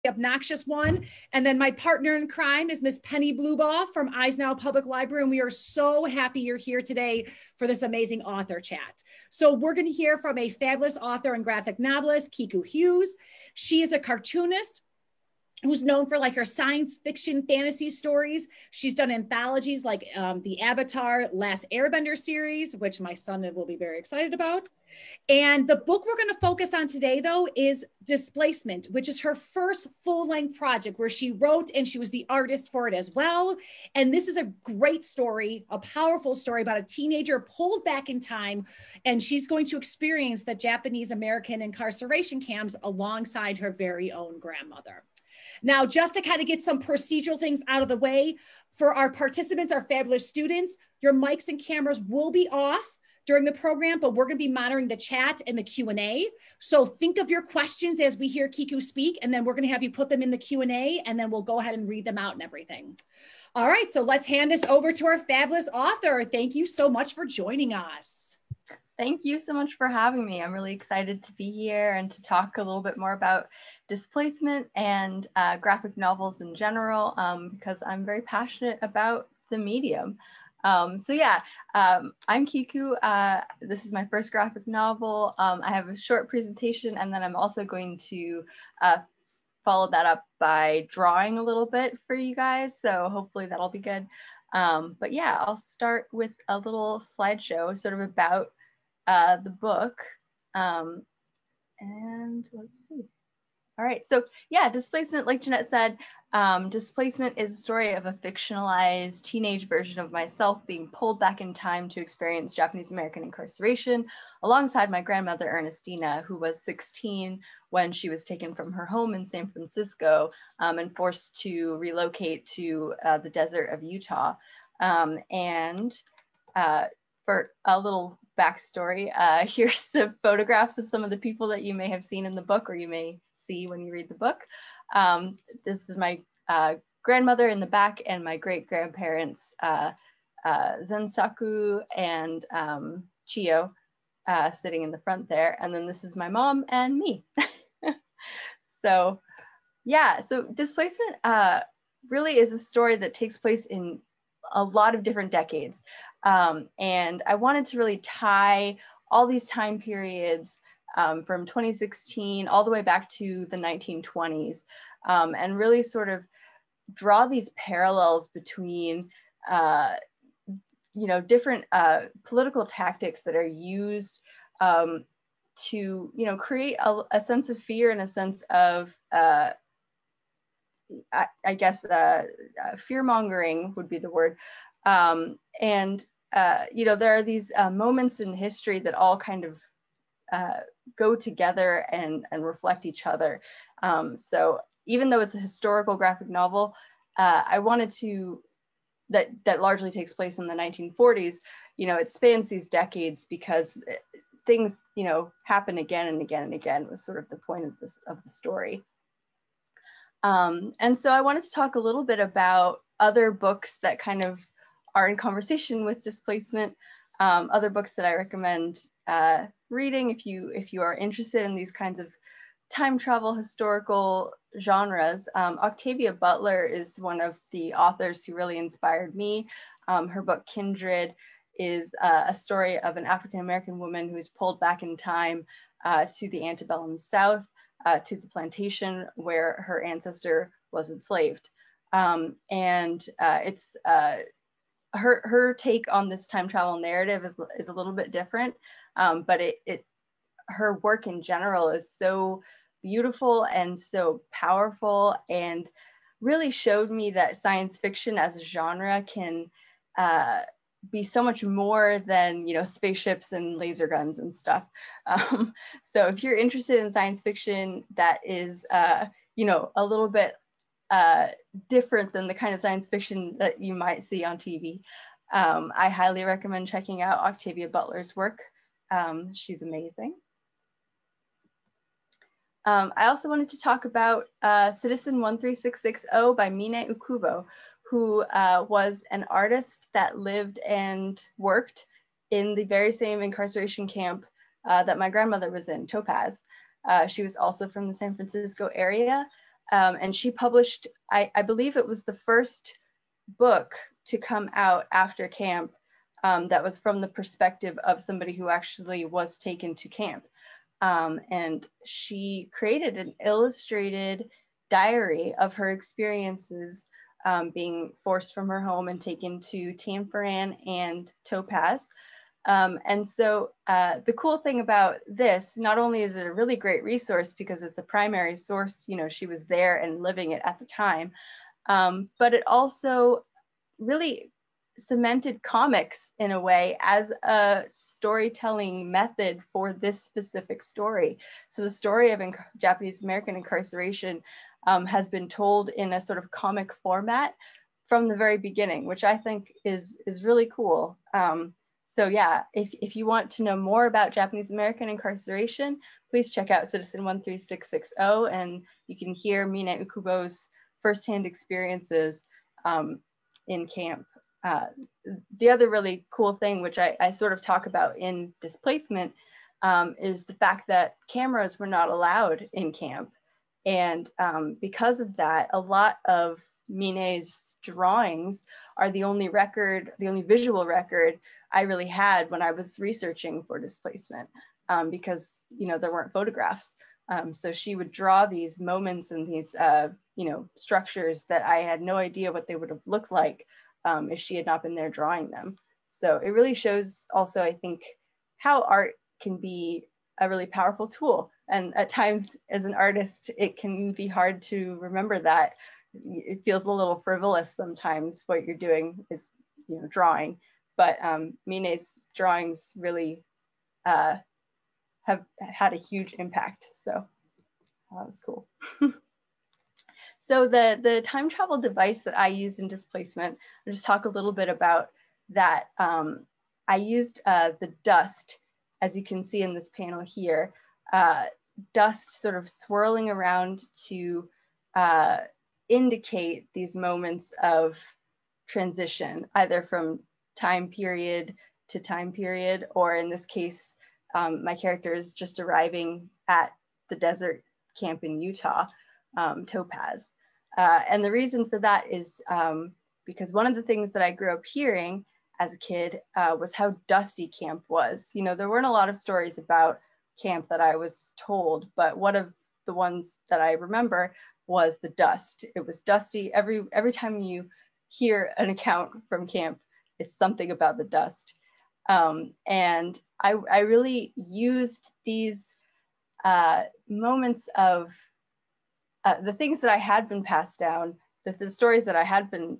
obnoxious one. And then my partner in crime is Miss Penny Blubaugh from Eisenhower Public Library. And we are so happy you're here today for this amazing author chat. So we're going to hear from a fabulous author and graphic novelist, Kiku Hughes. She is a cartoonist who's known for like her science fiction fantasy stories. She's done anthologies like the Avatar Last Airbender series, which my son will be very excited about. And the book we're going to focus on today, though, is Displacement, which is her first full-length project where she wrote and she was the artist for it as well. And this is a great story, a powerful story about a teenager pulled back in time, and she's going to experience the Japanese American incarceration camps alongside her very own grandmother. Now, just to kind of get some procedural things out of the way, for our participants, our fabulous students, your mics and cameras will be off during the program, but we're going to be monitoring the chat and the Q&A. So think of your questions as we hear Kiku speak, and then we're going to have you put them in the Q&A, and then we'll go ahead and read them out and everything. All right, so let's hand this over to our fabulous author. Thank you so much for joining us. Thank you so much for having me. I'm really excited to be here and to talk a little bit more about displacement and graphic novels in general, because I'm very passionate about the medium. I'm Kiku. This is my first graphic novel. I have a short presentation, and then I'm also going to follow that up by drawing a little bit for you guys. So hopefully that'll be good. But yeah, I'll start with a little slideshow sort of about the book. And let's see. All right, so yeah, Displacement, like Jeanette said, Displacement is a story of a fictionalized teenage version of myself being pulled back in time to experience Japanese American incarceration alongside my grandmother Ernestina, who was 16 when she was taken from her home in San Francisco and forced to relocate to the desert of Utah. For a little backstory, here's the photographs of some of the people that you may have seen in the book, or you may see when you read the book. This is my grandmother in the back, and my great-grandparents, Zensaku and Chiyo, sitting in the front there. And then this is my mom and me. So yeah, so Displacement really is a story that takes place in a lot of different decades. And I wanted to really tie all these time periods from 2016 all the way back to the 1920s, and really sort of draw these parallels between different political tactics that are used to create a sense of fear and a sense of fear mongering would be the word. There are these moments in history that all kind of go together and reflect each other. So even though it's a historical graphic novel, I wanted to, that largely takes place in the 1940s, it spans these decades because things, happen again and again and again was sort of the point of the story. And so I wanted to talk a little bit about other books that kind of are in conversation with Displacement, other books that I recommend reading if you are interested in these kinds of time travel historical genres. Octavia Butler is one of the authors who really inspired me. Her book Kindred is a story of an African-American woman who is pulled back in time to the antebellum South, to the plantation where her ancestor was enslaved. It's her take on this time travel narrative is a little bit different, but her work in general is so beautiful and so powerful, and really showed me that science fiction as a genre can be so much more than spaceships and laser guns and stuff. So if you're interested in science fiction that is a little bit different than the kind of science fiction that you might see on TV, I highly recommend checking out Octavia Butler's work. She's amazing. I also wanted to talk about Citizen 13660 by Mine Ukubo, who was an artist that lived and worked in the very same incarceration camp that my grandmother was in, Topaz. She was also from the San Francisco area. And she published, I believe it was the first book to come out after camp that was from the perspective of somebody who actually was taken to camp. And she created an illustrated diary of her experiences being forced from her home and taken to Tanforan and Topaz. And so the cool thing about this, not only is it a really great resource because it's a primary source, you know, she was there and living it at the time, but it also really cemented comics in a way as a storytelling method for this specific story. So the story of Japanese American incarceration has been told in a sort of comic format from the very beginning, which I think is really cool. So yeah, if you want to know more about Japanese American incarceration, please check out Citizen 13660, and you can hear Mine Ukubo's firsthand experiences in camp. The other really cool thing, which I sort of talk about in Displacement, is the fact that cameras were not allowed in camp. And because of that, a lot of Mine's drawings are the only visual record I really had when I was researching for Displacement, because, you know, there weren't photographs. So she would draw these moments and these, you know, structures that I had no idea what they would have looked like if she had not been there drawing them. So it really shows also, I think, how art can be a really powerful tool. And at times as an artist, it can be hard to remember that. It feels a little frivolous sometimes what you're doing is, you know, drawing. But Mine's drawings really have had a huge impact. So that was cool. So the time travel device that I used in Displacement, I'll just talk a little bit about that. I used the dust, as you can see in this panel here, dust sort of swirling around to indicate these moments of transition, either from time period to time period, or in this case, my character is just arriving at the desert camp in Utah, Topaz. And the reason for that is because one of the things that I grew up hearing as a kid was how dusty camp was. You know, there weren't a lot of stories about camp that I was told, but one of the ones that I remember was the dust. It was dusty. Every time you hear an account from camp, it's something about the dust. And I really used these moments of the things that I had been passed down, the stories that I had been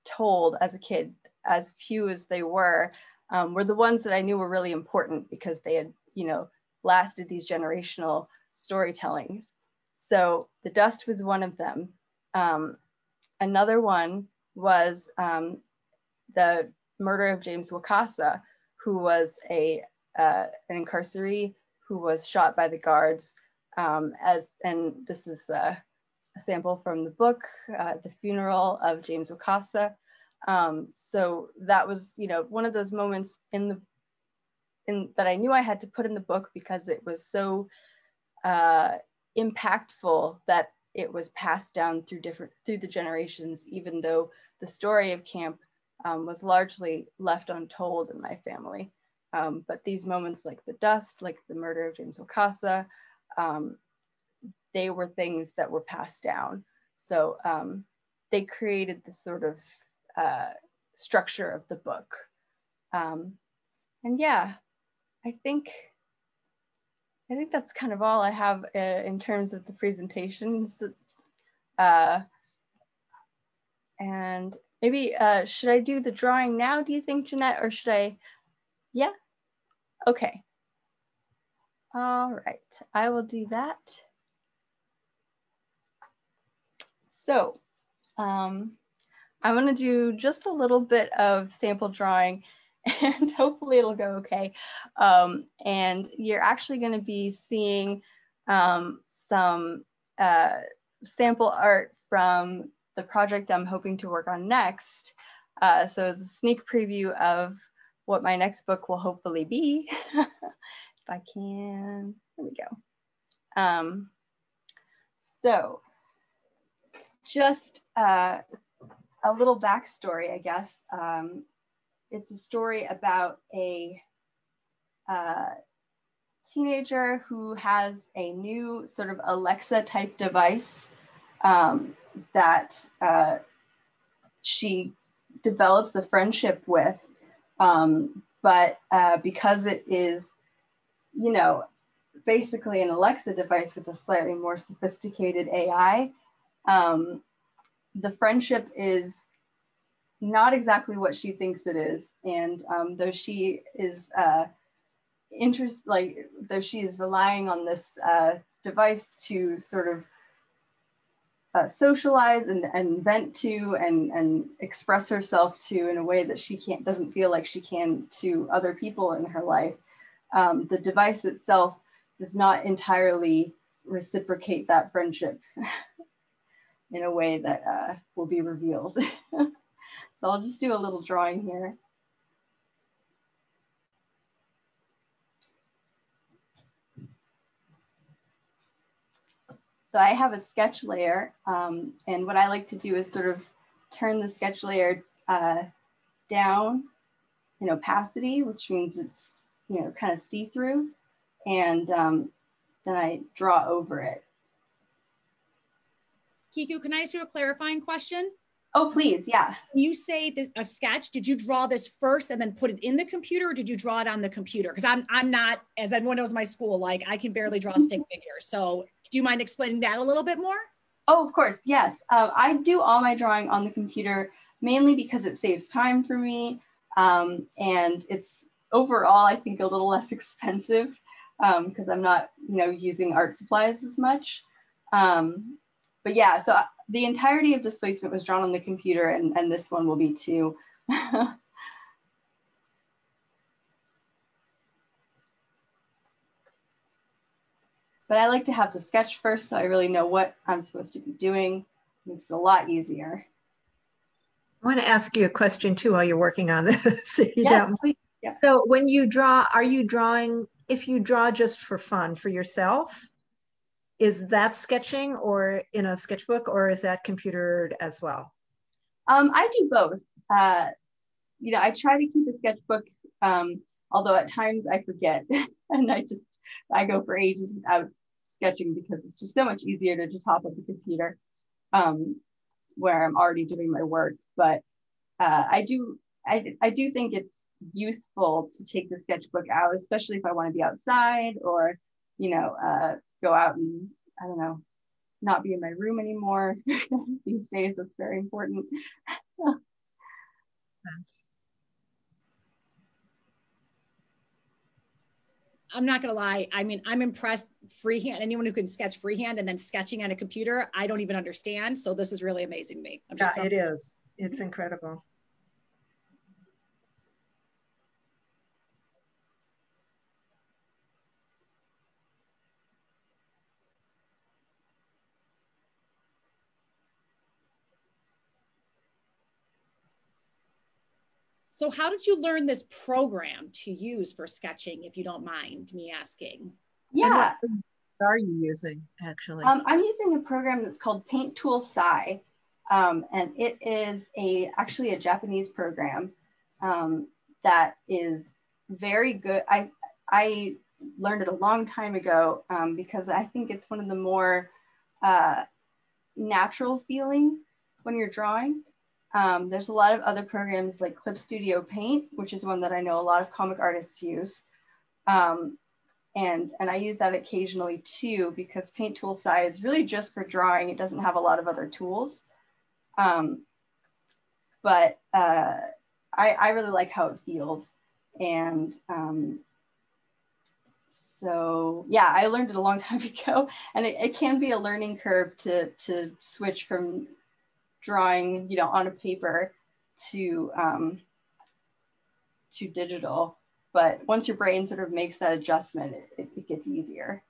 told as a kid, as few as they were the ones that I knew were really important because they had, you know, lasted these generational storytellings. So the dust was one of them. Another one was the murder of James Wakasa, who was an incarceree who was shot by the guards. And this is a sample from the book, The Funeral of James Wakasa. So that was, you know, one of those moments that I knew I had to put in the book because it was so impactful that it was passed down through the generations, even though the story of camp was largely left untold in my family. But these moments like the dust, like the murder of James Wakasa, they were things that were passed down. So they created this sort of structure of the book. And yeah, I think that's kind of all I have in terms of the presentations. And maybe, should I do the drawing now, do you think, Jeanette, or should I? Yeah? Okay. All right, I will do that. So I'm gonna do just a little bit of sample drawing and hopefully it'll go okay. And you're actually gonna be seeing some sample art from the project I'm hoping to work on next. So it's a sneak preview of what my next book will hopefully be. If I can, there we go. So just a little backstory, I guess. It's a story about a teenager who has a new sort of Alexa type device that she develops a friendship with. But because it is, you know, basically an Alexa device with a slightly more sophisticated AI, the friendship is not exactly what she thinks it is. And though she is though she is relying on this device to sort of socialize and vent to and express herself to in a way that she doesn't feel like she can to other people in her life, the device itself does not entirely reciprocate that friendship in a way that will be revealed. So I'll just do a little drawing here. So I have a sketch layer, and what I like to do is sort of turn the sketch layer down in opacity, which means it's, you know, kind of see-through, and then I draw over it. Kiku, can I ask you a clarifying question? Oh, please, yeah. When you say this, a sketch, did you draw this first and then put it in the computer, or did you draw it on the computer? Because I'm not, as everyone knows, my school, like I can barely draw stick figures. So do you mind explaining that a little bit more? Oh, of course, yes. I do all my drawing on the computer, mainly because it saves time for me. And it's overall, I think, a little less expensive because I'm not, you know, using art supplies as much. But yeah, so the entirety of Displacement was drawn on the computer, and this one will be too. But I like to have the sketch first, so I really know what I'm supposed to be doing. It makes it a lot easier. I want to ask you a question too while you're working on this. If you Yes, don't. please. Yeah. So when you draw, are you drawing, if you draw just for fun, for yourself, is that sketching or in a sketchbook, or is that computered as well? I do both. You know, I try to keep a sketchbook, although at times I forget and I go for ages without sketching because it's just so much easier to just hop on the computer where I'm already doing my work. But I do think it's useful to take the sketchbook out, especially if I want to be outside or, you know, go out and, I don't know, not be in my room anymore. These days, that's very important. I'm not gonna lie. I mean, I'm impressed freehand. Anyone who can sketch freehand and then sketching on a computer, I don't even understand. So this is really amazing to me. Yeah, it is. It's incredible. So how did you learn this program to use for sketching, if you don't mind me asking? Yeah. What are you using, actually? I'm using a program that's called Paint Tool Sai, and it is actually a Japanese program that is very good. I learned it a long time ago because I think it's one of the more natural feeling when you're drawing. There's a lot of other programs like Clip Studio Paint, which is one that I know a lot of comic artists use. And I use that occasionally too, because Paint Tool Sai is really just for drawing. It doesn't have a lot of other tools. But I really like how it feels. And so yeah, I learned it a long time ago, and it can be a learning curve to switch from drawing, you know, on a paper to digital. But once your brain sort of makes that adjustment, it gets easier.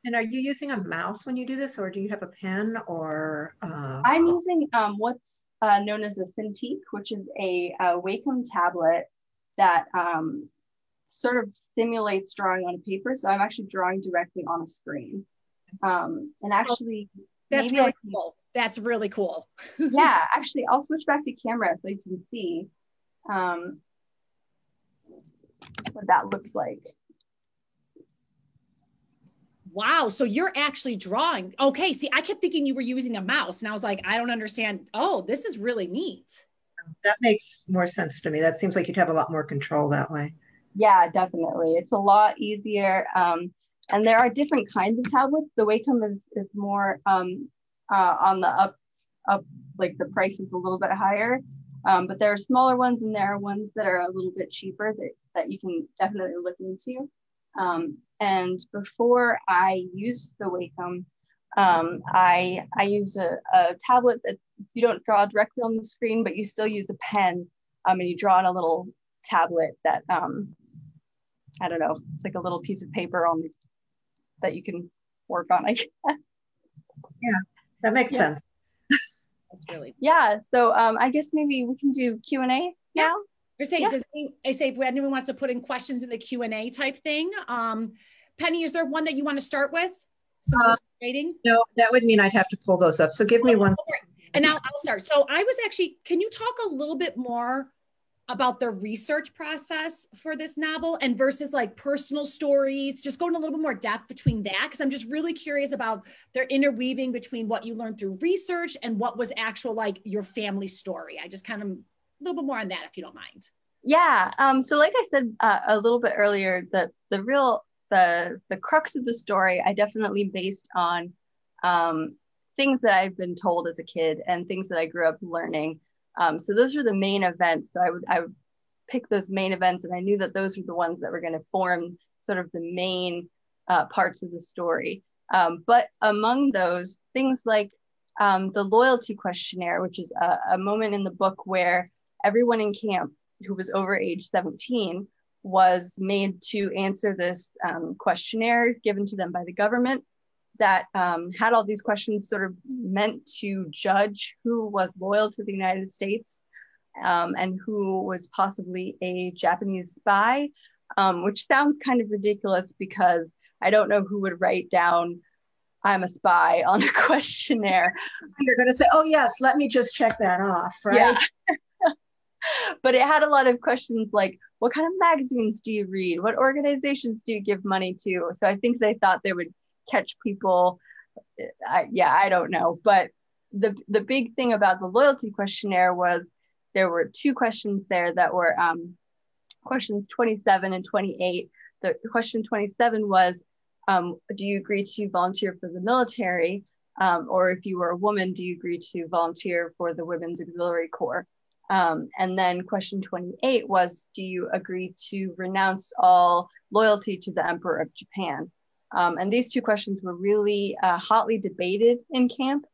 And are you using a mouse when you do this, or do you have a pen, or? I'm using what's known as a Cintiq, which is a Wacom tablet that sort of simulates drawing on paper. So I'm actually drawing directly on a screen. And actually, that's really cool. That's really cool. Yeah, actually, I'll switch back to camera so you can see what that looks like. Wow. So you're actually drawing. Okay. See, I kept thinking you were using a mouse and I was like, I don't understand. Oh, this is really neat. That makes more sense to me. That seems like you'd have a lot more control that way. Yeah, definitely. It's a lot easier. And there are different kinds of tablets. The Wacom is more on the up, like the price is a little bit higher. But there are smaller ones and there are ones that are a little bit cheaper that you can definitely look into. And before I used the Wacom, I used a tablet that you don't draw directly on the screen, but you still use a pen, and you draw on a little tablet that, I don't know, it's like a little piece of paper that you can work on, I guess. Yeah, that makes sense. That's really cool. Yeah. So I guess maybe we can do Q&A now. You're saying, if anyone wants to put in questions in the Q&A type thing. Penny, is there one that you want to start with? No, that would mean I'd have to pull those up. So give me one. And I'll start. So I was actually, can you talk a little bit more about the research process for this novel and versus like personal stories, just going a little bit more depth between that? Because I'm just really curious about their interweaving between what you learned through research and what was actual like your family story. I just kind of, a little bit more on that, if you don't mind. Yeah. So like I said a little bit earlier, the crux of the story, I definitely based on things that I've been told as a kid and things that I grew up learning. So those are the main events. So I would pick those main events, and I knew that those were the ones that were going to form sort of the main parts of the story. But among those, things like the loyalty questionnaire, which is a moment in the book where everyone in camp who was over age 17 was made to answer this questionnaire given to them by the government that had all these questions sort of meant to judge who was loyal to the United States and who was possibly a Japanese spy, which sounds kind of ridiculous because I don't know who would write down, I'm a spy on a questionnaire. You're going to say, oh yes, let me just check that off, right? Yeah. But it had a lot of questions like, what kind of magazines do you read? What organizations do you give money to? So I think they thought they would catch people. I don't know. But the big thing about the loyalty questionnaire was there were two questions there that were questions 27 and 28. The question 27 was, do you agree to volunteer for the military? Or if you were a woman, do you agree to volunteer for the Women's Auxiliary Corps? And then question 28 was, do you agree to renounce all loyalty to the Emperor of Japan? And these two questions were really hotly debated in camp.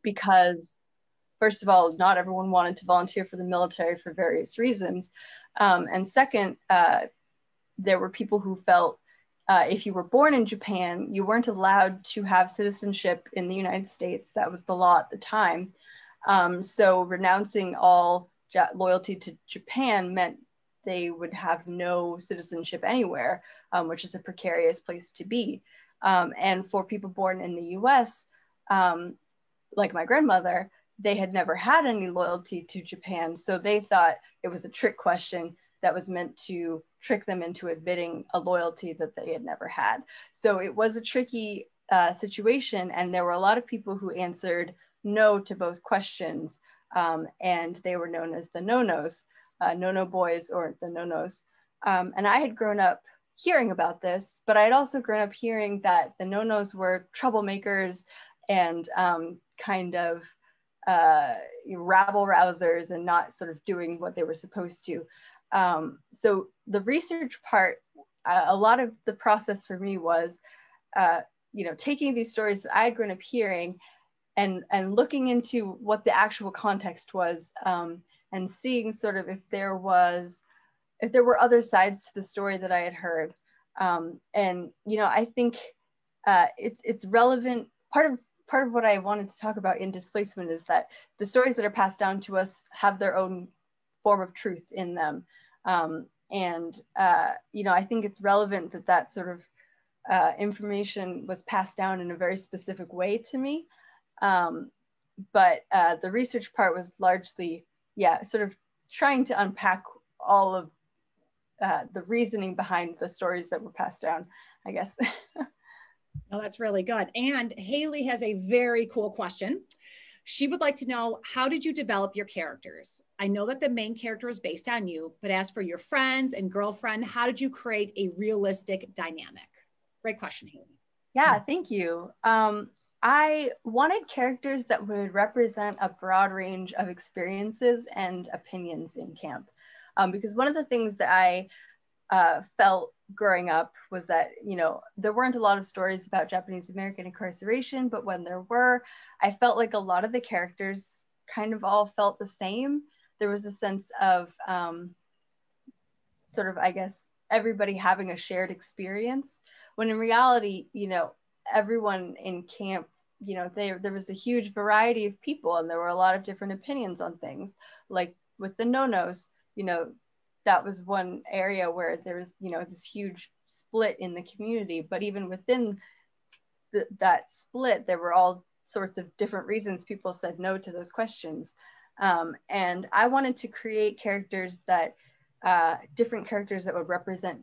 Because, first of all, not everyone wanted to volunteer for the military for various reasons. And second, there were people who felt if you were born in Japan, you weren't allowed to have citizenship in the United States. That was the law at the time. So renouncing all loyalty to Japan meant they would have no citizenship anywhere, which is a precarious place to be. And for people born in the US, like my grandmother, they had never had any loyalty to Japan. So they thought it was a trick question that was meant to trick them into admitting a loyalty that they had never had. So it was a tricky situation. And there were a lot of people who answered no to both questions. And they were known as the no-nos, no-no boys or the no-nos. And I had grown up hearing about this, but I had also grown up hearing that the no-nos were troublemakers and kind of rabble rousers and not sort of doing what they were supposed to. So the research part, a lot of the process for me was, taking these stories that I had grown up hearing and looking into what the actual context was, and seeing sort of if there were other sides to the story that I had heard. I think it's relevant. Part of what I wanted to talk about in Displacement is that the stories that are passed down to us have their own form of truth in them. I think it's relevant that sort of information was passed down in a very specific way to me. But the research part was largely, yeah, sort of trying to unpack all of the reasoning behind the stories that were passed down, I guess. Oh, that's really good. And Haley has a very cool question. She would like to know, how did you develop your characters? I know that the main character is based on you, but as for your friends and girlfriend, how did you create a realistic dynamic? Great question, Haley. Yeah, thank you. I wanted characters that would represent a broad range of experiences and opinions in camp. Because one of the things that I felt growing up was that, you know, there weren't a lot of stories about Japanese American incarceration, but when there were, I felt like a lot of the characters kind of all felt the same. There was a sense of sort of, I guess, everybody having a shared experience, when in reality, you know, everyone in camp, you know, there was a huge variety of people, and there were a lot of different opinions on things. Like with the no-nos, you know, that was one area where there was, you know, this huge split in the community. But even within that split, there were all sorts of different reasons people said no to those questions. And I wanted to create characters that, different characters that would represent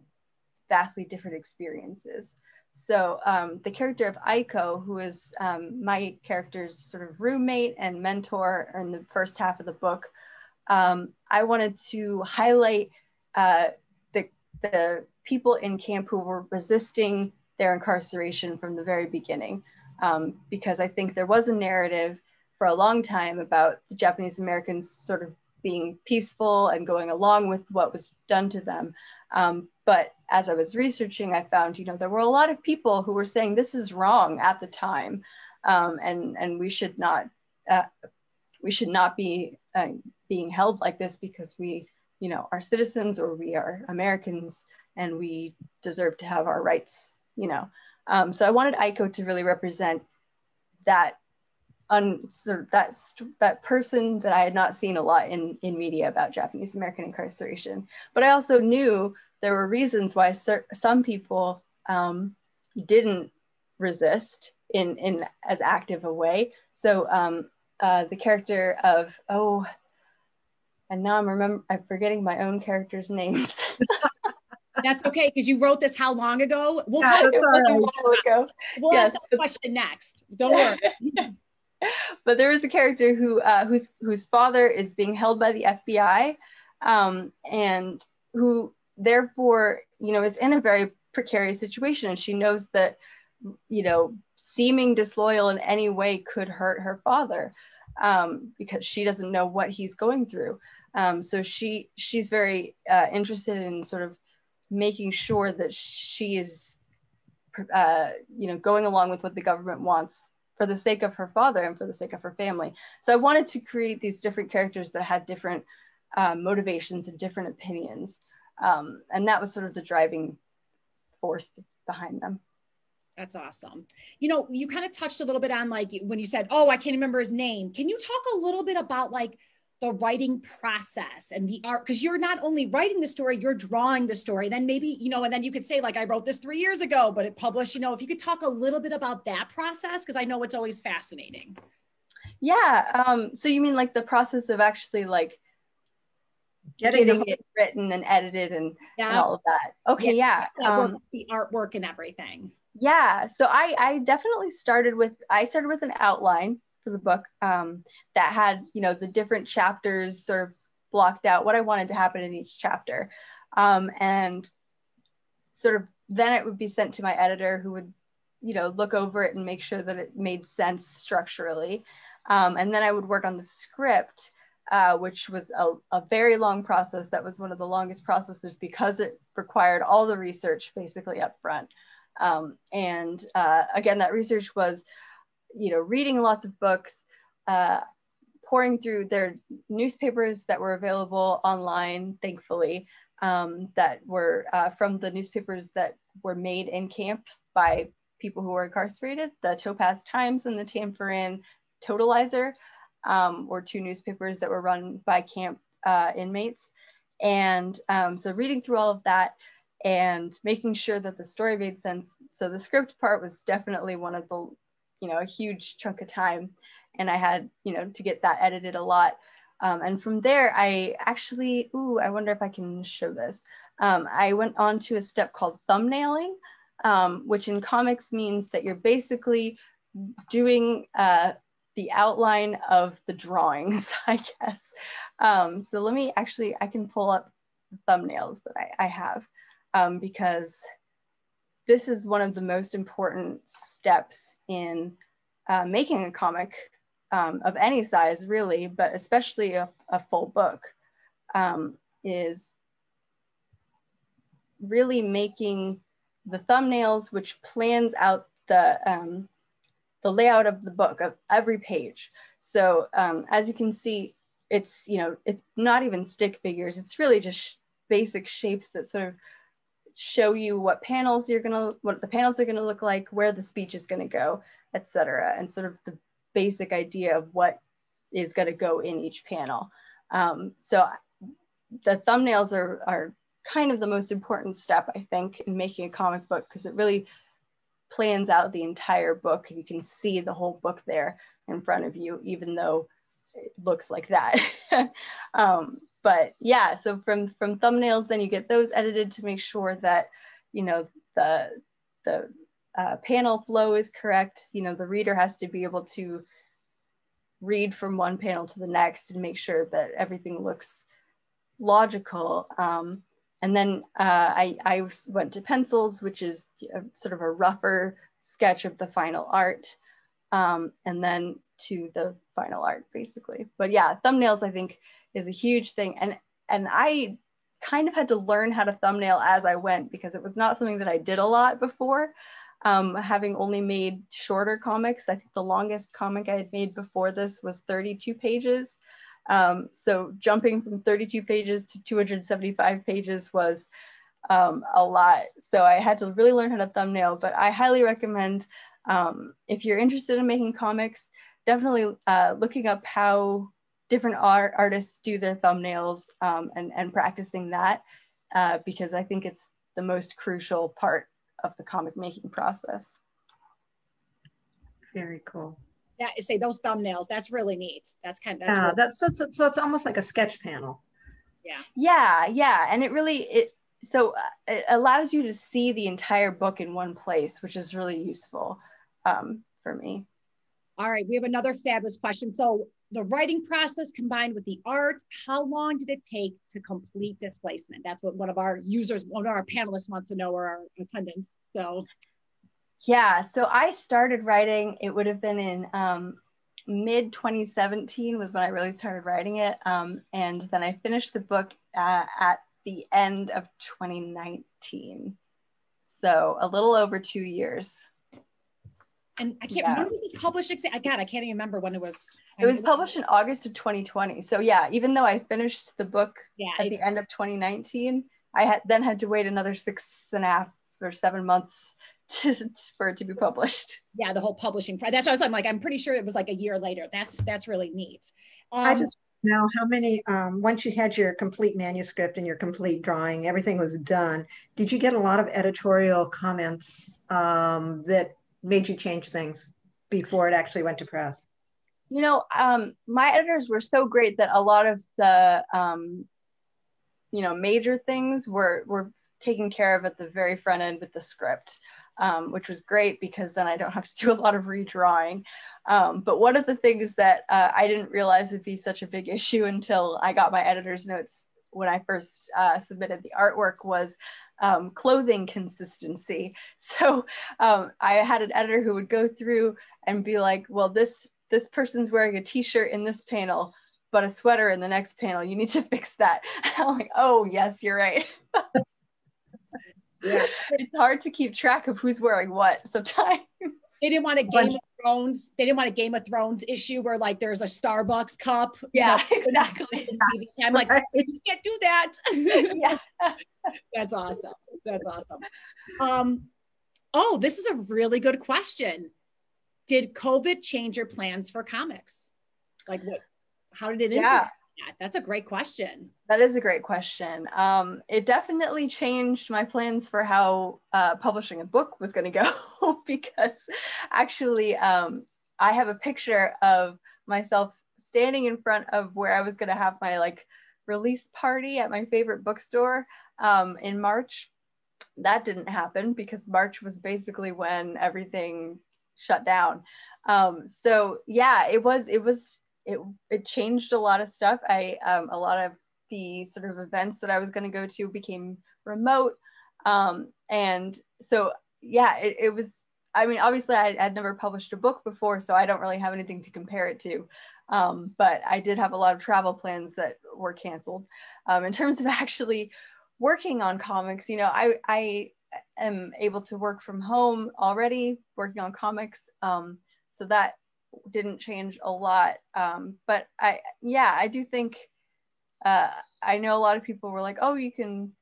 vastly different experiences. So the character of Aiko, who is my character's sort of roommate and mentor in the first half of the book, I wanted to highlight the people in camp who were resisting their incarceration from the very beginning, because I think there was a narrative for a long time about the Japanese Americans sort of being peaceful and going along with what was done to them. But as I was researching, I found, you know, there were a lot of people who were saying this is wrong at the time, and we should not be being held like this because we, you know, are citizens, or we are Americans, and we deserve to have our rights, you know. So I wanted Aiko to really represent that that person that I had not seen a lot in media about Japanese American incarceration. But I also knew there were reasons why some people didn't resist in as active a way. So the character of, and now I'm forgetting my own character's names. That's okay, because you wrote this how long ago? We'll Yeah, that's all right. We'll ask that question next. Don't worry. But there is a character whose father is being held by the FBI, and who therefore, you know, is in a very precarious situation. And she knows that, you know, seeming disloyal in any way could hurt her father, because she doesn't know what he's going through. So she's very interested in sort of making sure that she is, you know, going along with what the government wants for the sake of her father and for the sake of her family. So I wanted to create these different characters that had different motivations and different opinions. And that was sort of the driving force behind them. That's awesome. You know, you kind of touched a little bit on, like, when you said, oh, I can't remember his name. Can you talk a little bit about like the writing process and the art? Because you're not only writing the story, you're drawing the story. Then maybe, you know, and then you could say, like, I wrote this 3 years ago, but it published, you know, if you could talk a little bit about that process, because I know it's always fascinating. Yeah. So you mean like the process of actually like getting it written and edited and all of that? Okay. Yeah. The artwork and everything. Yeah. So I definitely started with an outline for the book that had, you know, the different chapters sort of blocked out, what I wanted to happen in each chapter. And sort of then it would be sent to my editor, who would, you know, look over it and make sure that it made sense structurally. And then I would work on the script, which was a very long process. That was one of the longest processes because it required all the research basically up front. And again, that research was, you know, reading lots of books, pouring through their newspapers that were available online, thankfully, that were from the newspapers that were made in camp by people who were incarcerated. The Topaz Times and the Tanforan Totalizer were two newspapers that were run by camp inmates. And so reading through all of that, and making sure that the story made sense. So the script part was definitely one of the, a huge chunk of time. And I had, to get that edited a lot. And from there, I actually, I wonder if I can show this. I went on to a step called thumbnailing, which in comics means that you're basically doing the outline of the drawings, I guess. So let me actually, I can pull up the thumbnails that I have, because this is one of the most important steps in making a comic of any size, really, but especially a full book, is really making the thumbnails, which plans out the layout of the book, of every page. So as you can see, it's, it's not even stick figures. It's really just basic shapes that sort of show you what the panels are gonna look like, where the speech is gonna go, etc., and sort of the basic idea of what is gonna go in each panel. So the thumbnails are kind of the most important step, I think, in making a comic book, because it really plans out the entire book, and you can see the whole book there in front of you, even though it looks like that. But yeah, so from thumbnails, then you get those edited to make sure that, the panel flow is correct. The reader has to be able to read from one panel to the next and make sure that everything looks logical. And then I went to pencils, which is sort of a rougher sketch of the final art, and then to the final art, basically. But yeah, thumbnails, I think, is a huge thing. And I kind of had to learn how to thumbnail as I went, because it was not something that I did a lot before. Having only made shorter comics, I think the longest comic I had made before this was 32 pages. So jumping from 32 pages to 275 pages was a lot. So I had to really learn how to thumbnail, but I highly recommend, if you're interested in making comics, definitely looking up how different artists do their thumbnails, and practicing that, because I think it's the most crucial part of the comic making process. Very cool. Yeah, say those thumbnails. That's really neat. That's kind of really... so it's almost like a sketch panel. Yeah, and it really it allows you to see the entire book in one place, which is really useful for me. All right, we have another fabulous question. So the writing process combined with the art, how long did it take to complete Displacement? That's what one of our panelists wants to know, or our attendants. So yeah, so I started writing, it would have been in mid 2017 was when I really started writing it. And then I finished the book at the end of 2019. So a little over 2 years. And I can't remember when it was published. God, I can't even remember when it was. It was published in August of 2020. So yeah, even though I finished the book at the end of 2019, I then had to wait another 6.5 or 7 months for it to be published. Yeah, the whole publishing. That's why I was like, I'm pretty sure it was like a year later. That's really neat. I just know how many, once you had your complete manuscript and your complete drawing, everything was done. Did you get a lot of editorial comments that made you change things before it actually went to press? My editors were so great that a lot of the, major things were taken care of at the very front end with the script, which was great, because then I don't have to do a lot of redrawing. But one of the things that I didn't realize would be such a big issue until I got my editor's notes when I first submitted the artwork was clothing consistency. So I had an editor who would go through and be like, well, this person's wearing a t-shirt in this panel, but a sweater in the next panel. You need to fix that. And I'm like, oh, yes, you're right. Yeah. It's hard to keep track of who's wearing what sometimes. They didn't want a Game of Thrones. They didn't want a Game of Thrones issue where like there's a Starbucks cup. Yeah, exactly. I'm like, you can't do that. Yeah. That's awesome. That's awesome. Oh, this is a really good question. Did COVID change your plans for comics? Like what? How did it impact? Yeah, that's a great question. That is a great question. It definitely changed my plans for how publishing a book was going to go because actually I have a picture of myself standing in front of where I was going to have my like release party at my favorite bookstore in March. That didn't happen because March was basically when everything shut down. So yeah, it changed a lot of stuff. A lot of the sort of events that I was going to go to became remote. And so yeah, it was, I mean, obviously I'd never published a book before, so I don't really have anything to compare it to. But I did have a lot of travel plans that were canceled. In terms of actually working on comics, you know, I am able to work from home already, working on comics. So that didn't change a lot. But I do think, I know a lot of people were like, oh, you can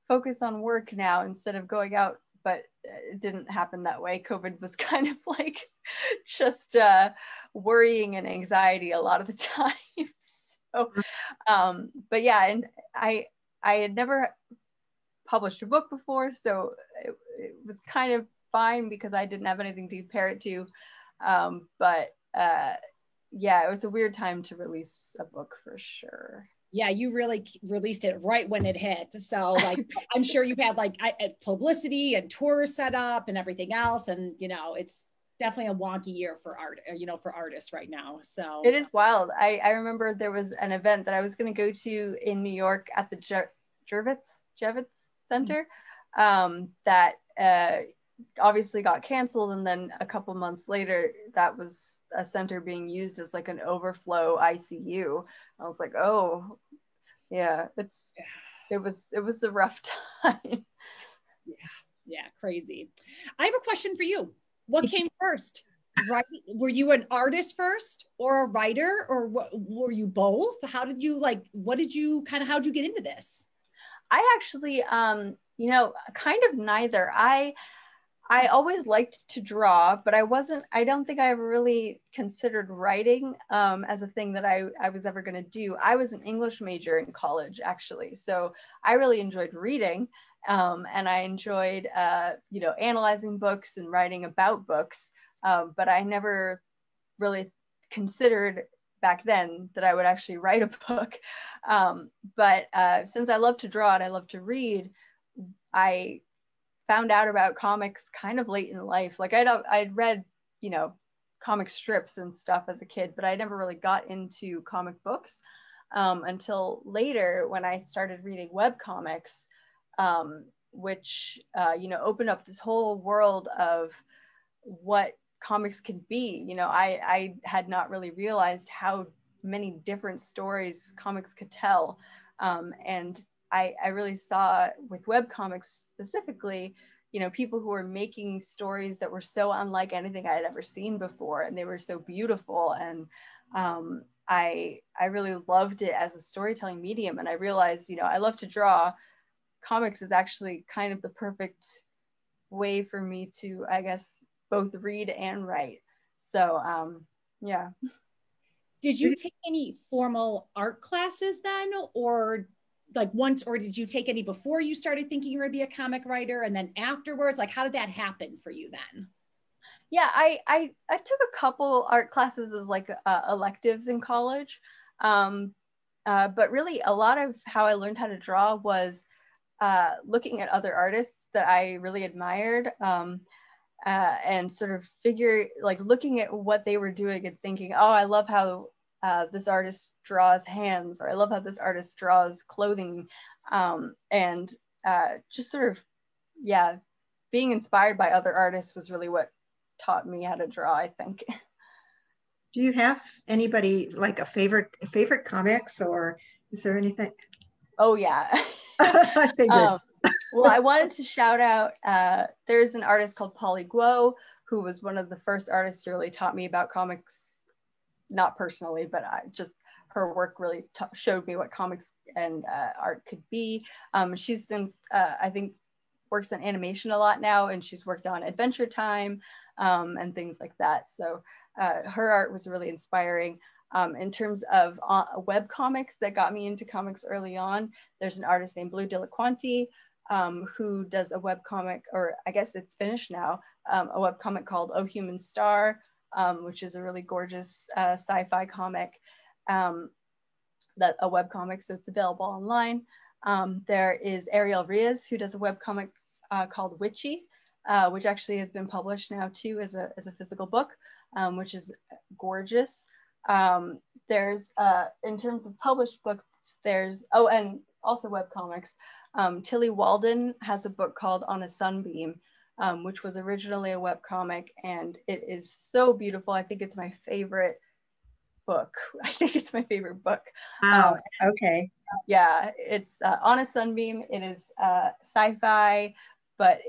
focus on work now instead of going out, but it didn't happen that way. COVID was kind of like just worrying and anxiety a lot of the time. So, but yeah, and I had never published a book before, so it was kind of fine because I didn't have anything to compare it to. But yeah, it was a weird time to release a book for sure. Yeah, you really released it right when it hit. So like, I'm sure you had like publicity and tours set up and everything else. And, you know, it's definitely a wonky year for art, you know, for artists right now. So it is wild. I remember there was an event that I was going to go to in New York at the Javits Center that obviously got canceled. And then a couple months later, that was a center being used as like an overflow ICU. I was like, oh yeah, it was a rough time. Yeah, crazy. I have a question for you. What came first? Right? Were you an artist first or a writer, or what, were you both? How did you how'd you get into this? I actually you know, kind of neither. I always liked to draw, but I don't think I ever really considered writing as a thing that I was ever going to do. I was an English major in college, actually. So I really enjoyed reading and I enjoyed, you know, analyzing books and writing about books. But I never really considered back then that I would actually write a book. But since I love to draw and I love to read, I found out about comics kind of late in life. Like I'd read, you know, comic strips and stuff as a kid, but I never really got into comic books until later when I started reading web comics, which, you know, opened up this whole world of what comics can be. You know, I had not really realized how many different stories comics could tell. And I really saw with web comics specifically, you know, people who were making stories that were so unlike anything I had ever seen before, and they were so beautiful. And I really loved it as a storytelling medium. And I realized, you know, I love to draw. Comics is actually kind of the perfect way for me to, I guess, both read and write. So yeah. Did you take any formal art classes then, or did you take any before you started thinking you were going to be a comic writer, and then afterwards, like how did that happen for you then? Yeah, I took a couple art classes as like electives in college, but really a lot of how I learned how to draw was looking at other artists that I really admired, and sort of looking at what they were doing and thinking, oh, I love how this artist draws hands, or I love how this artist draws clothing, and just sort of, yeah, being inspired by other artists was really what taught me how to draw, I think. Do you have anybody like a favorite comics, or is there anything? Oh yeah. I figured. Well, I wanted to shout out, there's an artist called Polly Guo, who was one of the first artists who really taught me about comics, not personally, but just her work really showed me what comics and art could be. She's since, I think, works on animation a lot now, and she's worked on Adventure Time and things like that. So her art was really inspiring. In terms of web comics that got me into comics early on, there's an artist named Blue Delaquanti who does a web comic, or I guess it's finished now, a web comic called Oh Human Star, which is a really gorgeous sci-fi comic, a web comic, so it's available online. There is Ariel Riaz, who does a web comic called Witchy, which actually has been published now too as a physical book, which is gorgeous. There's, in terms of published books, there's, oh, and also web comics. Tilly Walden has a book called On a Sunbeam, which was originally a web comic, and it is so beautiful. I think it's my favorite book. I think it's my favorite book. Wow, okay. Yeah, it's On a Sunbeam. It is sci-fi, but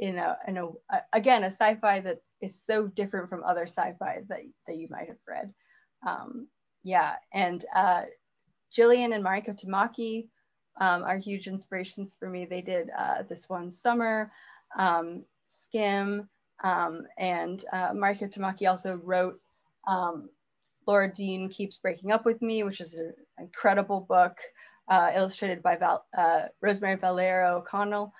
again, a sci-fi that is so different from other sci-fi that you might have read. Yeah, and Jillian and Mariko Tamaki are huge inspirations for me. They did This One Summer, Skim, and Mariko Tamaki also wrote Laura Dean Keeps Breaking Up With Me, which is an incredible book, illustrated by Rosemary Valero O'Connell,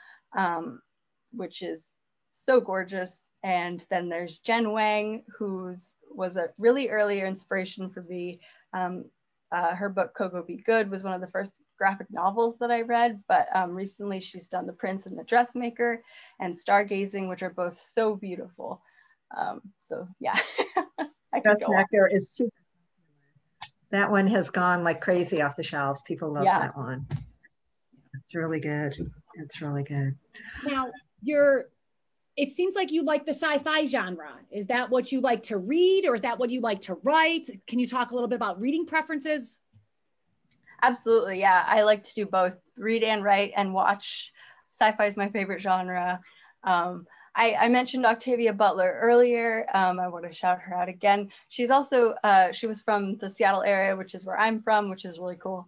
which is so gorgeous. And then there's Jen Wang, who was a really earlier inspiration for me. Her book, Coco Be Good, was one of the first graphic novels that I read, but recently she's done The Prince and the Dressmaker and Stargazing, which are both so beautiful. So yeah. Dressmaker is super popular. That one has gone like crazy off the shelves. People love that one. It's really good. It's really good. Now, it seems like you like the sci-fi genre. Is that what you like to read, or is that what you like to write? Can you talk a little bit about reading preferences? Absolutely, yeah. I like to do both, read and write and watch. Sci-fi is my favorite genre. I mentioned Octavia Butler earlier. I want to shout her out again. She's also, she was from the Seattle area, which is where I'm from, which is really cool.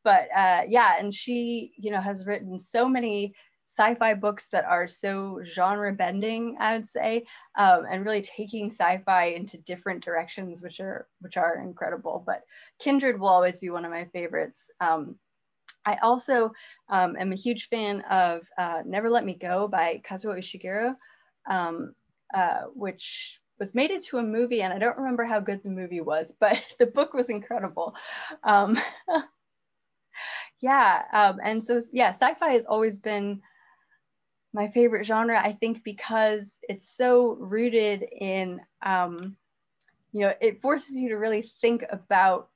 But yeah, and she, has written so many sci-fi books that are so genre bending, I would say, and really taking sci-fi into different directions, which are incredible. But Kindred will always be one of my favorites. I also am a huge fan of Never Let Me Go by Kazuo Ishiguro, which was made into a movie, and I don't remember how good the movie was, but the book was incredible. Yeah, and so yeah, sci-fi has always been my favorite genre, I think, because it's so rooted in, it forces you to really think about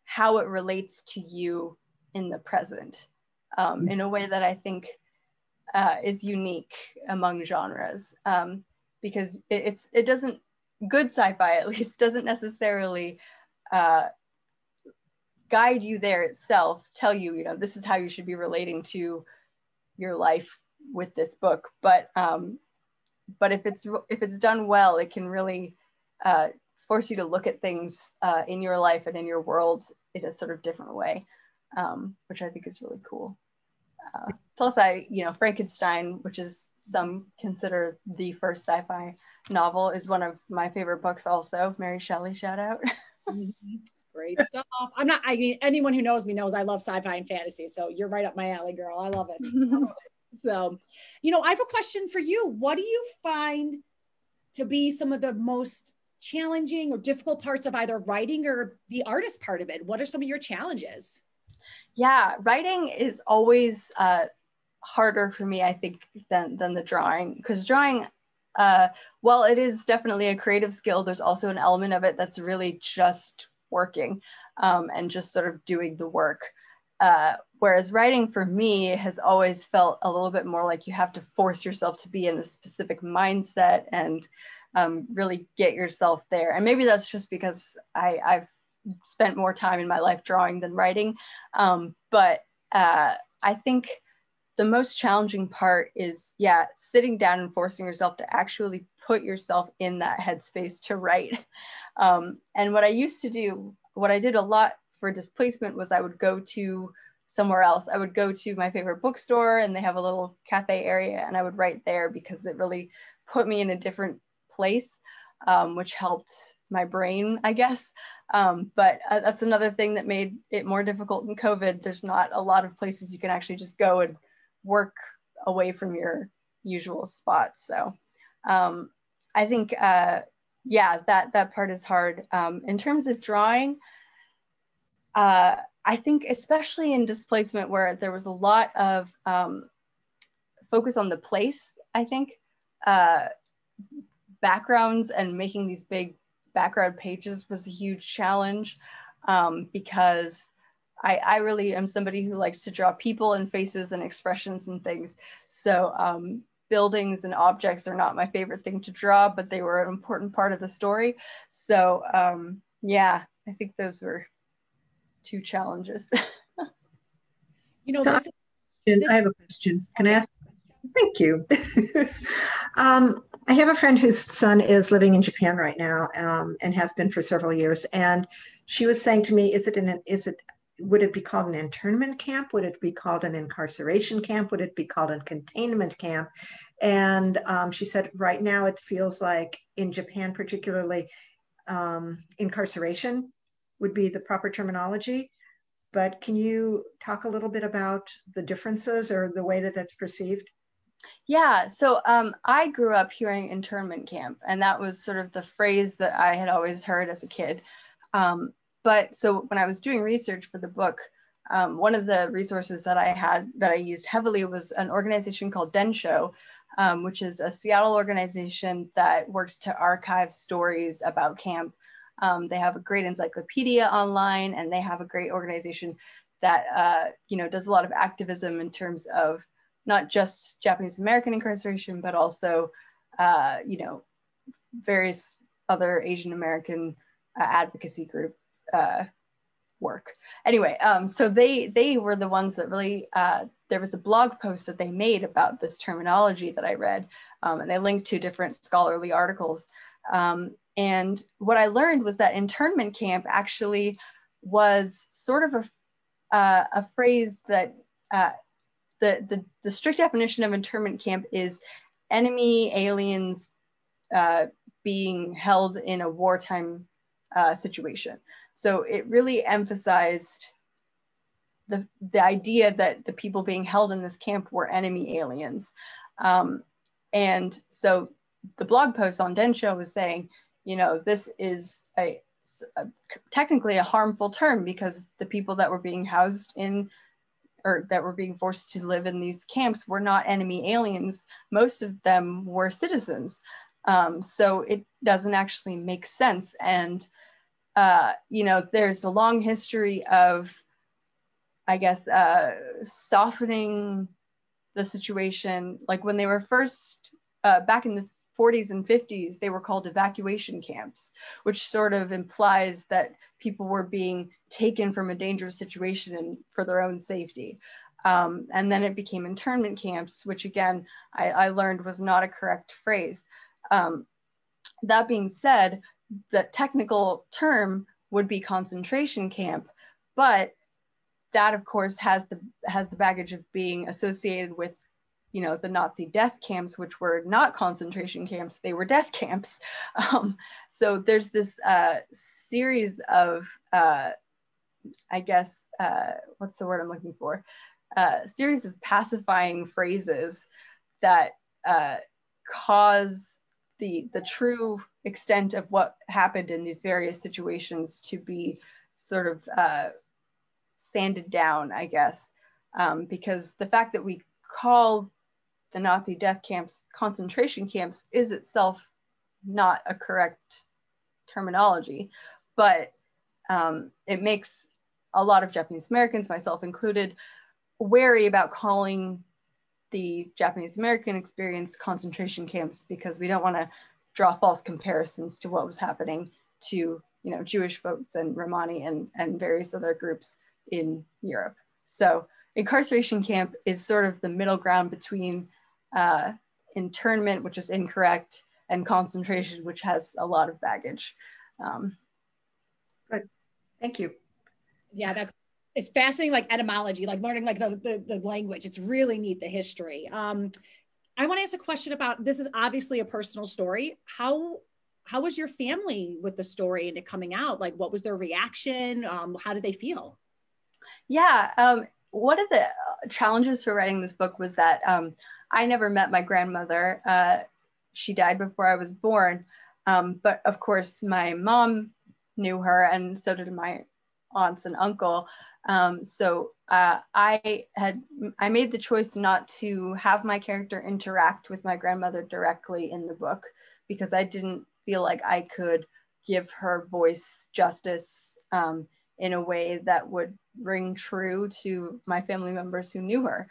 how it relates to you in the present, in a way that I think is unique among genres, because it doesn't, good sci-fi at least, doesn't necessarily guide you there itself, tell you, this is how you should be relating to your life with this book, but if it's done well, it can really force you to look at things in your life and in your world in a sort of different way, which I think is really cool. Plus, Frankenstein, which is some consider the first sci-fi novel, is one of my favorite books. Also, Mary Shelley, shout out. Great stuff. Anyone who knows me knows I love sci-fi and fantasy, so you're right up my alley, girl. I love it. So, I have a question for you. What do you find to be some of the most challenging or difficult parts of either writing or the artist part of it? What are some of your challenges? Yeah, writing is always harder for me, I think, than the drawing, because drawing, while it is definitely a creative skill, there's also an element of it that's really just working and just sort of doing the work. Whereas writing for me has always felt a little bit more like you have to force yourself to be in a specific mindset and really get yourself there. And maybe that's just because I've spent more time in my life drawing than writing. But I think the most challenging part is, sitting down and forcing yourself to actually put yourself in that headspace to write. And what I did a lot for Displacement was I would go to somewhere else. I would go to my favorite bookstore, and they have a little cafe area, and I would write there because it really put me in a different place, which helped my brain, I guess. But that's another thing that made it more difficult in COVID. There's not a lot of places you can actually just go and work away from your usual spot. So I think, yeah, that part is hard. In terms of drawing, I think especially in Displacement, where there was a lot of focus on the place, I think backgrounds and making these big background pages was a huge challenge, because I really am somebody who likes to draw people and faces and expressions and things. So buildings and objects are not my favorite thing to draw, but they were an important part of the story. So yeah, I think those were two challenges. You know, So I have a question. Can I ask? Thank you. I have a friend whose son is living in Japan right now, and has been for several years. And she was saying to me, would it be called an internment camp? Would it be called an incarceration camp? Would it be called a containment camp? And she said, right now it feels like in Japan, particularly, incarceration would be the proper terminology. But can you talk a little bit about the differences or the way that that's perceived? Yeah, so I grew up hearing internment camp, and that was sort of the phrase that I had always heard as a kid. But so when I was doing research for the book, one of the resources that I used heavily was an organization called Densho, which is a Seattle organization that works to archive stories about camp. They have a great encyclopedia online, and they have a great organization that does a lot of activism in terms of not just Japanese American incarceration, but also various other Asian American advocacy group work. Anyway, so they were the ones that really, there was a blog post that they made about this terminology that I read, and they linked to different scholarly articles. And what I learned was that internment camp actually was sort of a phrase that the strict definition of internment camp is enemy aliens being held in a wartime situation. So it really emphasized the idea that the people being held in this camp were enemy aliens. And so the blog post on Densho was saying, this is technically a harmful term, because the people that were being housed in, or that were being forced to live in these camps, were not enemy aliens. Most of them were citizens. So it doesn't actually make sense. And, there's a long history of, I guess, softening the situation. Like when they were first, back in the 40s and 50s, they were called evacuation camps, which sort of implies that people were being taken from a dangerous situation for their own safety. And then it became internment camps, which again, I learned was not a correct phrase. That being said, the technical term would be concentration camp, but that of course has the baggage of being associated with the Nazi death camps, which were not concentration camps, they were death camps. So there's this series of, I guess, what's the word I'm looking for? Series of pacifying phrases that cause the true extent of what happened in these various situations to be sort of sanded down, I guess, because the fact that we call the Nazi death camps concentration camps is itself not a correct terminology, but it makes a lot of Japanese Americans, myself included, wary about calling the Japanese American experience concentration camps, because we don't want to draw false comparisons to what was happening to Jewish folks and Romani and various other groups in Europe. So incarceration camp is sort of the middle ground between internment, which is incorrect, and concentration, which has a lot of baggage. Good, thank you. Yeah, it's fascinating, like etymology, like learning like the language. It's really neat, the history. I want to ask a question about, this is obviously a personal story. How how was your family with the story and it coming out? Like, what was their reaction? How did they feel? Yeah, one of the challenges for writing this book was that I never met my grandmother. She died before I was born, but of course my mom knew her, and so did my aunts and uncle. So I made the choice not to have my character interact with my grandmother directly in the book, because I didn't feel like I could give her voice justice in a way that would ring true to my family members who knew her.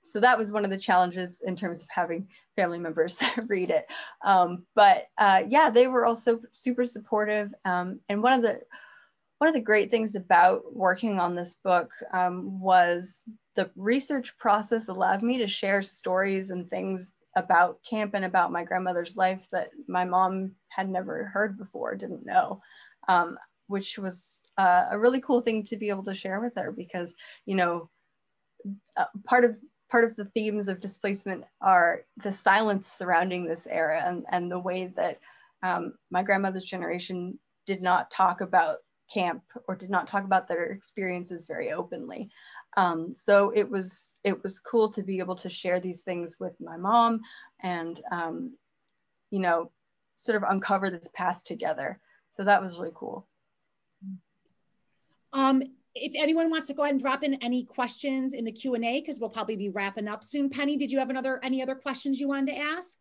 So that was one of the challenges in terms of having family members read it. But yeah, they were also super supportive. And one of the great things about working on this book was the research process allowed me to share stories and things about camp and about my grandmother's life that my mom had never heard before, didn't know, which was a really cool thing to be able to share with her, because, you know, part of the themes of Displacement are the silence surrounding this era, and the way that my grandmother's generation did not talk about camp or did not talk about their experiences very openly. So it was cool to be able to share these things with my mom and, you know, sort of uncover this past together. So that was really cool. If anyone wants to go ahead and drop in any questions in the Q&A, because we'll probably be wrapping up soon. Penny, did you have any other questions you wanted to ask?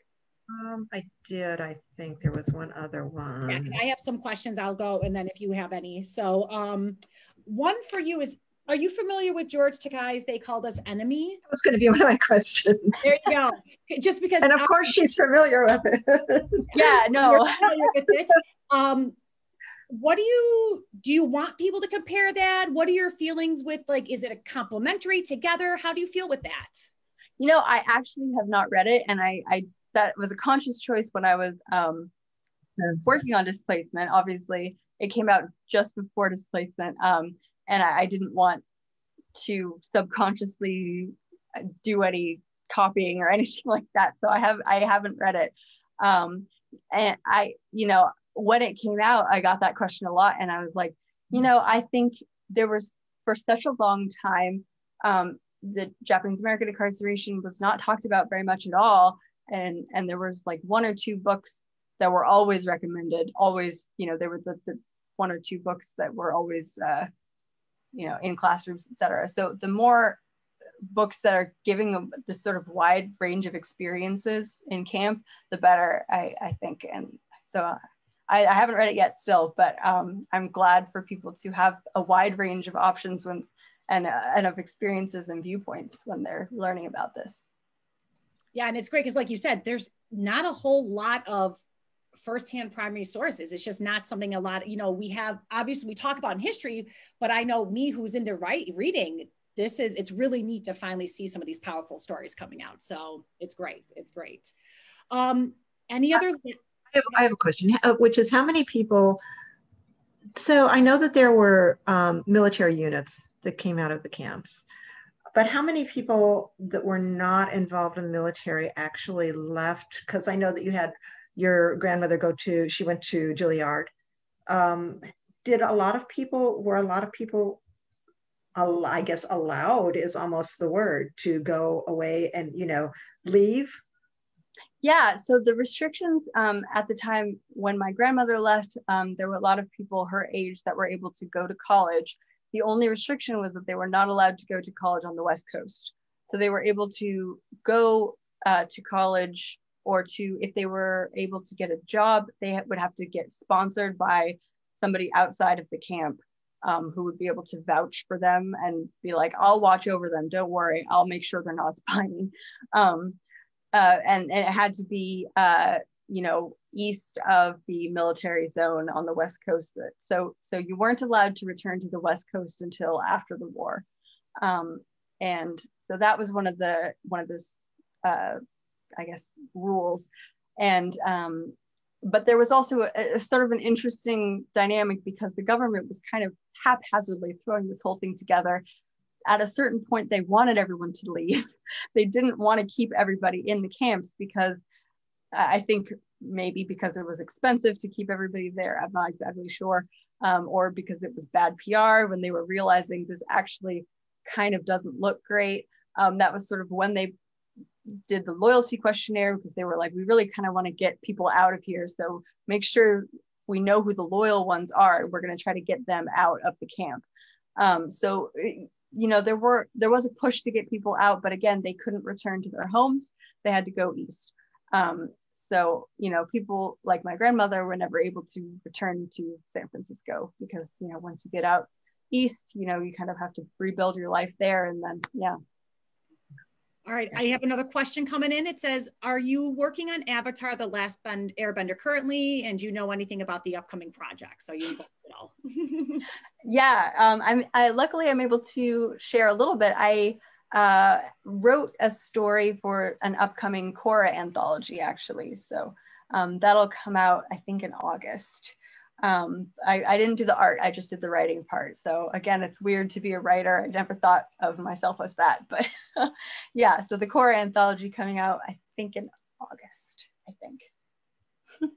I did. I think there was one other one. Yeah, I have some questions. I'll go, and then if you have any. So one for you is, are you familiar with George Takei's They Called Us Enemy? That was going to be one of my questions. There you go. Just because. And of course she's familiar with it. Yeah, no. Familiar with it. What do you want people to compare that? What are your feelings with, like, is it a complementary together? How do you feel with that? You know, I actually have not read it, and I that was a conscious choice when I was working on Displacement. Obviously, it came out just before Displacement, and I didn't want to subconsciously do any copying or anything like that. So I haven't read it, and I, you know, when it came out, I got that question a lot, and I was like, you know, I think there was, for such a long time, the Japanese American incarceration was not talked about very much at all, and there was like one or two books that were always recommended, always, you know, there were the one or two books that were always, you know, in classrooms, etc. So the more books that are giving this sort of wide range of experiences in camp, the better, I think. And so I haven't read it yet still, but I'm glad for people to have a wide range of options and of experiences and viewpoints when they're learning about this. Yeah, and it's great because, like you said, there's not a whole lot of firsthand primary sources. It's just not something a lot, you know, we have, obviously we talk about in history, but I know me who's into reading, it's really neat to finally see some of these powerful stories coming out. So it's great. It's great. Any other? I have a question, which is how many people, so I know that there were military units that came out of the camps, but how many people that were not involved in the military actually left? Because I know that you had your grandmother she went to Juilliard. Were a lot of people, I guess allowed is almost the word, to go away and, you know, leave? Yeah, so the restrictions at the time when my grandmother left, there were a lot of people her age that were able to go to college. The only restriction was that they were not allowed to go to college on the West Coast. So they were able to go to college, or if they were able to get a job, they would have to get sponsored by somebody outside of the camp who would be able to vouch for them and be like, I'll watch over them, don't worry, I'll make sure they're not spying. And it had to be, you know, east of the military zone on the West Coast. So you weren't allowed to return to the West Coast until after the war. And so that was one of this, I guess, rules. And, but there was also a sort of an interesting dynamic, because the government was kind of haphazardly throwing this whole thing together. At a certain point, they wanted everyone to leave. They didn't want to keep everybody in the camps, because I think maybe because it was expensive to keep everybody there, I'm not exactly sure, or because it was bad PR when they were realizing this actually kind of doesn't look great. That was sort of when they did the loyalty questionnaire, because they were like, we really kind of want to get people out of here, so make sure we know who the loyal ones are. We're going to try to get them out of the camp. So, you know, there was a push to get people out, but again, they couldn't return to their homes. They had to go east. So, you know, people like my grandmother were never able to return to San Francisco because, you know, once you get out east, you know, you kind of have to rebuild your life there. And then, yeah. All right, I have another question coming in. It says, are you working on Avatar, The Last Airbender currently? And do you know anything about the upcoming projects? Are you involved at all? Yeah, luckily I'm able to share a little bit. I wrote a story for an upcoming Korra anthology, actually. So that'll come out, I think, in August. I didn't do the art, I just did the writing part. So again, it's weird to be a writer. I never thought of myself as that, but yeah, so the Korra anthology coming out, I think in August, I think.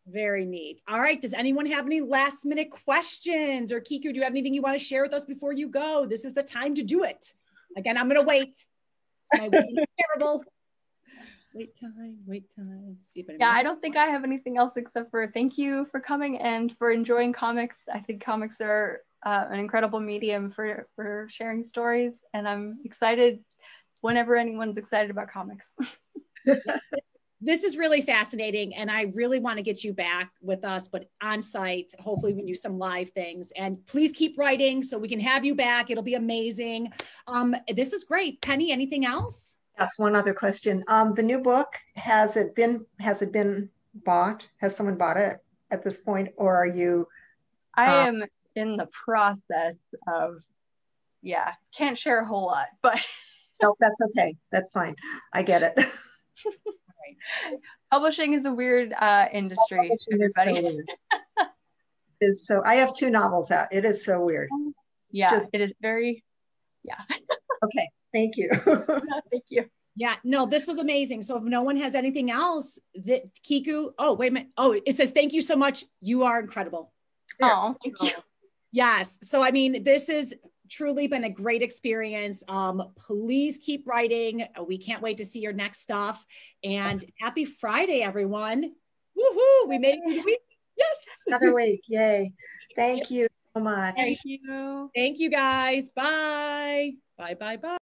Very neat. All right, does anyone have any last minute questions? Or Kiku, do you have anything you want to share with us before you go? This is the time to do it. Again, I'm gonna wait. My waiting is terrible. Wait time. See if yeah, I don't think I have anything else except for thank you for coming and for enjoying comics. I think comics are an incredible medium for sharing stories, and I'm excited whenever anyone's excited about comics. This is really fascinating, and I really want to get you back with us, but on site. Hopefully we can do some live things, and please keep writing so we can have you back. It'll be amazing. This is great. Penny, anything else? Yes, one other question. The new book, has it been bought? Has someone bought it at this point, or are you? I am in the process of, yeah, can't share a whole lot, but no, that's okay. That's fine. I get it. Publishing is a weird industry. Everybody. So I have 2 novels out. It is so weird. Yeah, it is very, yeah. Okay, thank you. Thank you. Yeah, no, this was amazing. So if no one has anything else, that Kiku, oh, wait a minute. Oh, it says, thank you so much. You are incredible. Oh, thank you. Yes. So, I mean, this has truly been a great experience. Please keep writing. We can't wait to see your next stuff. And happy Friday, everyone. Woohoo, we made it through the week. Yes. Another week. Yay. Thank you so much. Thank you. Thank you, guys. Bye. Bye.